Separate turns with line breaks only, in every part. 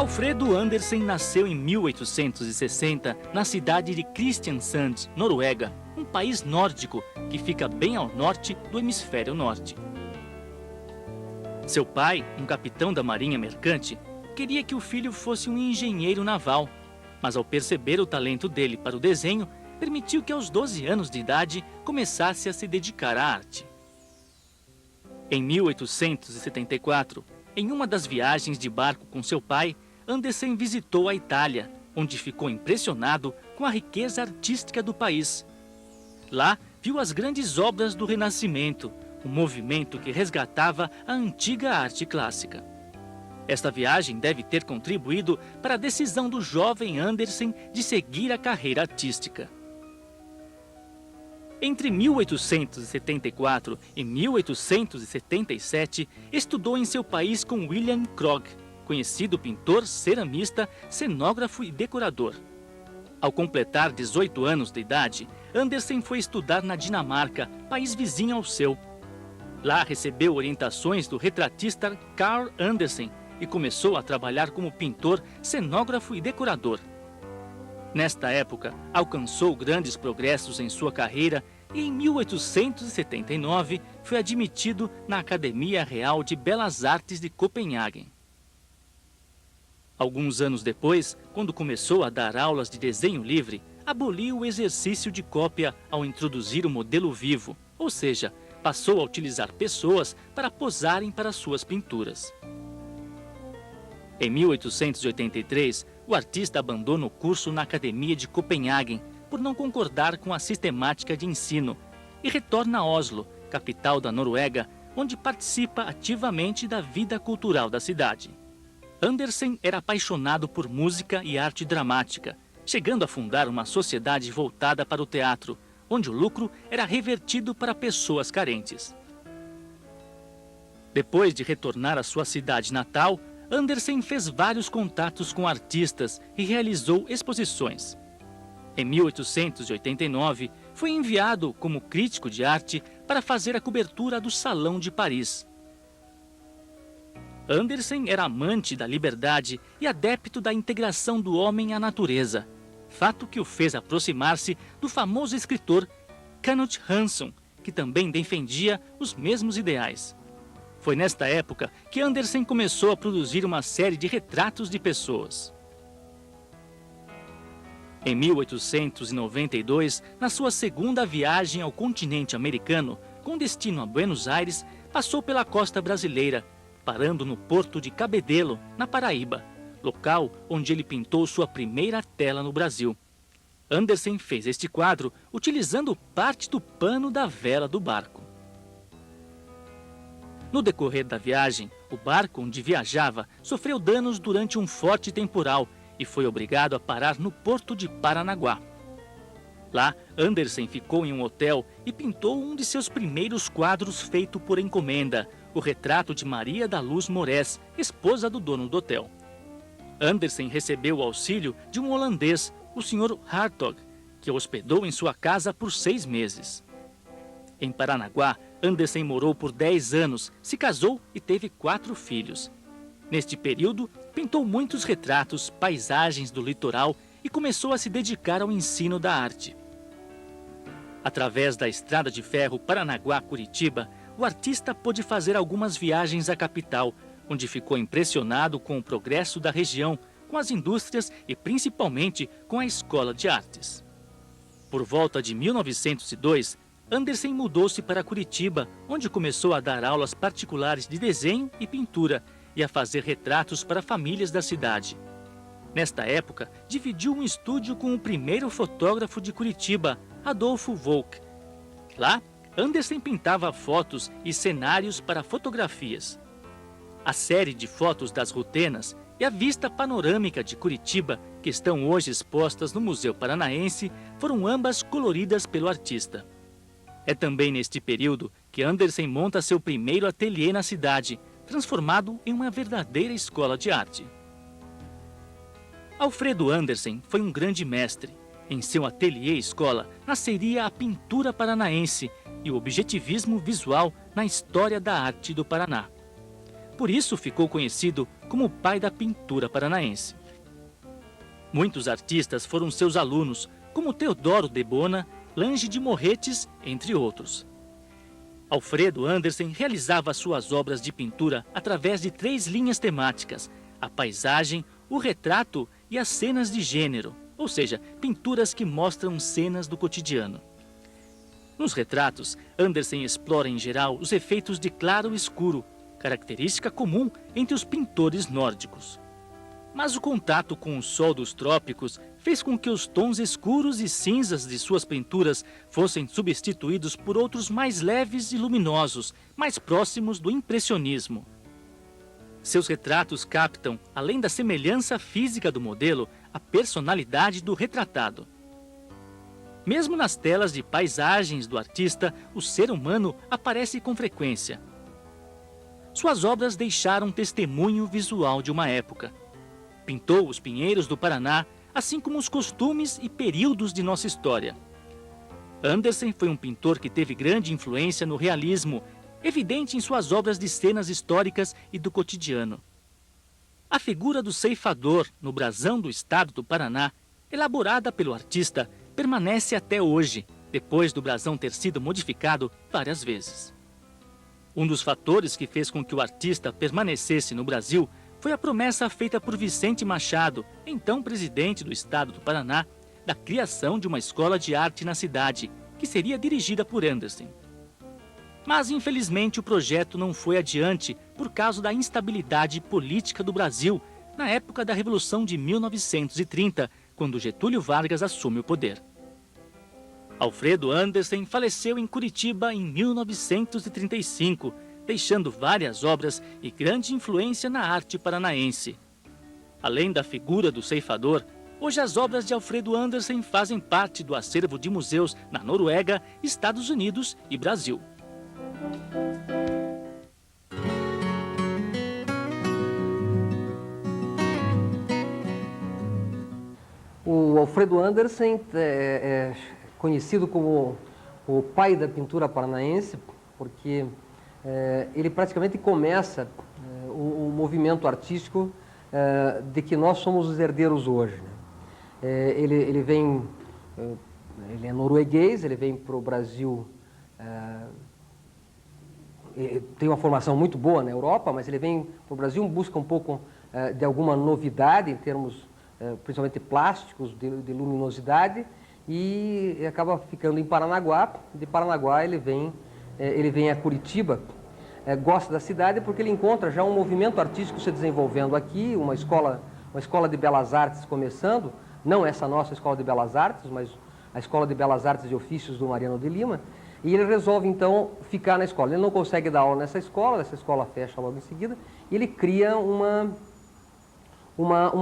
Alfredo Andersen nasceu em 1860 na cidade de Kristiansand, Noruega, um país nórdico que fica bem ao norte do hemisfério norte. Seu pai, um capitão da marinha mercante, queria que o filho fosse um engenheiro naval, mas ao perceber o talento dele para o desenho, permitiu que aos 12 anos de idade começasse a se dedicar à arte. Em 1874, em uma das viagens de barco com seu pai, Andersen visitou a Itália, onde ficou impressionado com a riqueza artística do país. Lá, viu as grandes obras do Renascimento, um movimento que resgatava a antiga arte clássica. Esta viagem deve ter contribuído para a decisão do jovem Andersen de seguir a carreira artística. Entre 1874 e 1877, estudou em seu país com William Krog, conhecido pintor, ceramista, cenógrafo e decorador. Ao completar 18 anos de idade, Andersen foi estudar na Dinamarca, país vizinho ao seu. Lá recebeu orientações do retratista Carl Andersen e começou a trabalhar como pintor, cenógrafo e decorador. Nesta época, alcançou grandes progressos em sua carreira e em 1879 foi admitido na Academia Real de Belas Artes de Copenhague. Alguns anos depois, quando começou a dar aulas de desenho livre, aboliu o exercício de cópia ao introduzir o modelo vivo, ou seja, passou a utilizar pessoas para posarem para suas pinturas. Em 1883, o artista abandona o curso na Academia de Copenhague por não concordar com a sistemática de ensino e retorna a Oslo, capital da Noruega, onde participa ativamente da vida cultural da cidade. Andersen era apaixonado por música e arte dramática, chegando a fundar uma sociedade voltada para o teatro, onde o lucro era revertido para pessoas carentes. Depois de retornar à sua cidade natal, Andersen fez vários contatos com artistas e realizou exposições. Em 1889, foi enviado como crítico de arte para fazer a cobertura do Salão de Paris. Andersen era amante da liberdade e adepto da integração do homem à natureza, fato que o fez aproximar-se do famoso escritor Knut Hamsun, que também defendia os mesmos ideais. Foi nesta época que Andersen começou a produzir uma série de retratos de pessoas. Em 1892, na sua segunda viagem ao continente americano, com destino a Buenos Aires, passou pela costa brasileira, parando no porto de Cabedelo, na Paraíba, local onde ele pintou sua primeira tela no Brasil. Andersen fez este quadro utilizando parte do pano da vela do barco. No decorrer da viagem, o barco onde viajava sofreu danos durante um forte temporal e foi obrigado a parar no porto de Paranaguá. Lá, Andersen ficou em um hotel e pintou um de seus primeiros quadros feito por encomenda, o retrato de Maria da Luz Moraes, esposa do dono do hotel. Andersen recebeu o auxílio de um holandês, o Sr. Hartog, que o hospedou em sua casa por 6 meses. Em Paranaguá, Andersen morou por 10 anos, se casou e teve 4 filhos. Neste período, pintou muitos retratos, paisagens do litoral e começou a se dedicar ao ensino da arte. Através da estrada de ferro Paranaguá-Curitiba, o artista pôde fazer algumas viagens à capital, onde ficou impressionado com o progresso da região, com as indústrias e principalmente com a escola de artes. Por volta de 1902, Andersen mudou-se para Curitiba, onde começou a dar aulas particulares de desenho e pintura e a fazer retratos para famílias da cidade. Nesta época, dividiu um estúdio com o primeiro fotógrafo de Curitiba, Adolfo Volk. Lá, Andersen pintava fotos e cenários para fotografias. A série de fotos das Rutenas e a vista panorâmica de Curitiba, que estão hoje expostas no Museu Paranaense, foram ambas coloridas pelo artista. É também neste período que Andersen monta seu primeiro ateliê na cidade, transformado em uma verdadeira escola de arte. Alfredo Andersen foi um grande mestre. Em seu ateliê-escola nasceria a pintura paranaense e o objetivismo visual na história da arte do Paraná. Por isso ficou conhecido como o pai da pintura paranaense. Muitos artistas foram seus alunos, como Teodoro de Bona, Lange de Morretes, entre outros. Alfredo Andersen realizava suas obras de pintura através de 3 linhas temáticas: a paisagem, o retrato e as cenas de gênero, ou seja, pinturas que mostram cenas do cotidiano. Nos retratos, Andersen explora em geral os efeitos de claro e escuro, característica comum entre os pintores nórdicos. Mas o contato com o sol dos trópicos fez com que os tons escuros e cinzas de suas pinturas fossem substituídos por outros mais leves e luminosos, mais próximos do impressionismo. Seus retratos captam, além da semelhança física do modelo, a personalidade do retratado. Mesmo nas telas de paisagens do artista, o ser humano aparece com frequência. Suas obras deixaram testemunho visual de uma época. Pintou os pinheiros do Paraná, assim como os costumes e períodos de nossa história. Andersen foi um pintor que teve grande influência no realismo, evidente em suas obras de cenas históricas e do cotidiano. A figura do ceifador no brasão do estado do Paraná, elaborada pelo artista, permanece até hoje, depois do brasão ter sido modificado várias vezes. Um dos fatores que fez com que o artista permanecesse no Brasil foi a promessa feita por Vicente Machado, então presidente do estado do Paraná, da criação de uma escola de arte na cidade, que seria dirigida por Andersen. Mas, infelizmente, o projeto não foi adiante por causa da instabilidade política do Brasil na época da Revolução de 1930, quando Getúlio Vargas assume o poder. Alfredo Andersen faleceu em Curitiba em 1935, deixando várias obras e grande influência na arte paranaense. Além da figura do ceifador, hoje as obras de Alfredo Andersen fazem parte do acervo de museus na Noruega, Estados Unidos e Brasil.
O Alfredo Andersen é conhecido como o pai da pintura paranaense, porque ele praticamente começa o movimento artístico de que nós somos os herdeiros hoje, né? Ele é norueguês, ele vem para o Brasil, tem uma formação muito boa na Europa, mas ele vem para o Brasil, busca um pouco de alguma novidade em termos principalmente plásticos, de luminosidade, e acaba ficando em Paranaguá. De Paranaguá ele vem a Curitiba, gosta da cidade porque ele encontra já um movimento artístico se desenvolvendo aqui, uma escola de belas artes começando, não essa nossa escola de belas artes, mas a escola de belas artes e ofícios do Mariano de Lima, e ele resolve então ficar na escola. Ele não consegue dar aula nessa escola fecha logo em seguida, e ele cria uma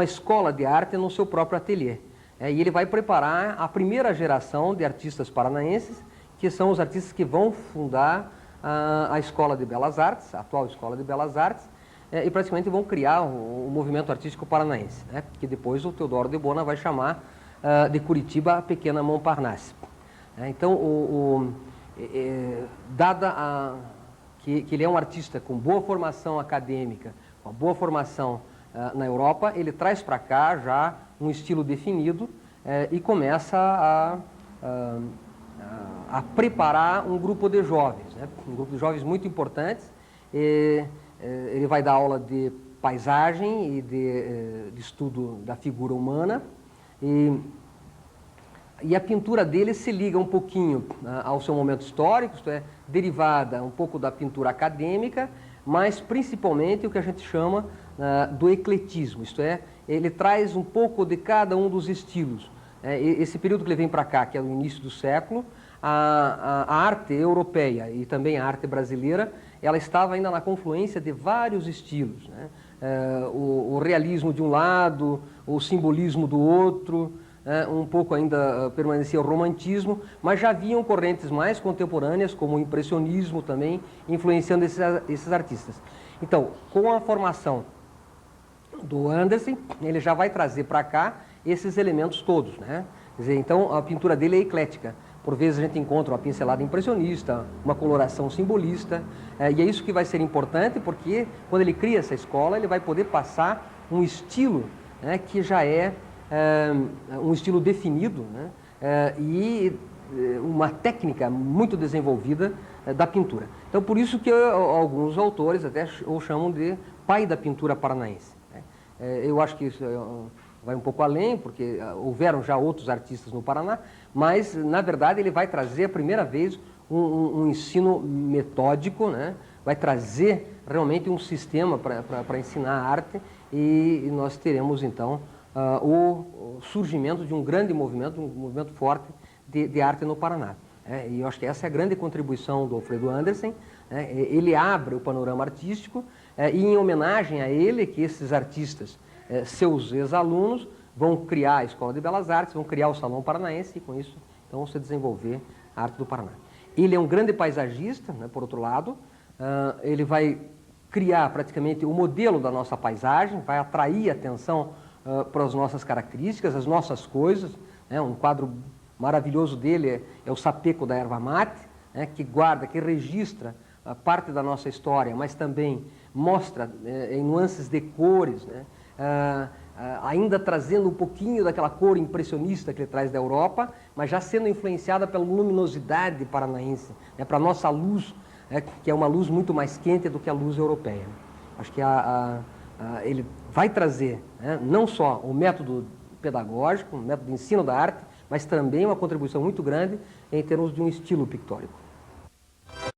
escola de arte no seu próprio ateliê. E ele vai preparar a primeira geração de artistas paranaenses, que são os artistas que vão fundar a Escola de Belas Artes, a atual Escola de Belas Artes, e praticamente vão criar o movimento artístico paranaense, né? Que depois o Teodoro de Bona vai chamar de Curitiba a Pequena Montparnasse. Então, que ele é um artista com boa formação acadêmica, com boa formação na Europa, ele traz para cá já um estilo definido e começa a preparar um grupo de jovens, né? Um grupo de jovens muito importantes. Ele vai dar aula de paisagem e de estudo da figura humana, e a pintura dele se liga um pouquinho ao seu momento histórico, isto é, derivada um pouco da pintura acadêmica, mas principalmente o que a gente chama do ecletismo, isto é, ele traz um pouco de cada um dos estilos. Esse período que ele vem para cá, que é o início do século, a arte europeia e também a arte brasileira, ela estava ainda na confluência de vários estilos, né? O realismo de um lado, o simbolismo do outro, um pouco ainda permanecia o romantismo, mas já haviam correntes mais contemporâneas, como o impressionismo também, influenciando esses artistas. Então, com a formação do Andersen, ele já vai trazer para cá esses elementos todos, né? Quer dizer, então a pintura dele é eclética, Por vezes a gente encontra uma pincelada impressionista, uma coloração simbolista, e é isso que vai ser importante, porque quando ele cria essa escola, ele vai poder passar um estilo, né, que já é um estilo definido, né, e uma técnica muito desenvolvida da pintura. Então, por isso que alguns autores até o chamam de pai da pintura paranaense. Eu acho que isso vai um pouco além, porque houveram já outros artistas no Paraná, mas, na verdade, ele vai trazer a primeira vez um ensino metódico, né? Vai trazer realmente um sistema para ensinar a arte, e nós teremos, então, o surgimento de um grande movimento, um movimento forte de arte no Paraná. E eu acho que essa é a grande contribuição do Alfredo Andersen. Ele abre o panorama artístico, e em homenagem a ele, que esses artistas, seus ex-alunos, vão criar a Escola de Belas Artes, vão criar o Salão Paranaense, e com isso, então, se desenvolver a arte do Paraná. Ele é um grande paisagista, né, por outro lado, ele vai criar praticamente o modelo da nossa paisagem, vai atrair atenção para as nossas características, as nossas coisas, né. Um quadro maravilhoso dele é o Sapeco da Erva Mate, né, que guarda, que registra parte da nossa história, mas também mostra em nuances de cores, né, ainda trazendo um pouquinho daquela cor impressionista que ele traz da Europa, mas já sendo influenciada pela luminosidade paranaense, né, para a nossa luz, que é uma luz muito mais quente do que a luz europeia. Acho que ele vai trazer, né, não só o método pedagógico, o método de ensino da arte, mas também uma contribuição muito grande em termos de um estilo pictórico.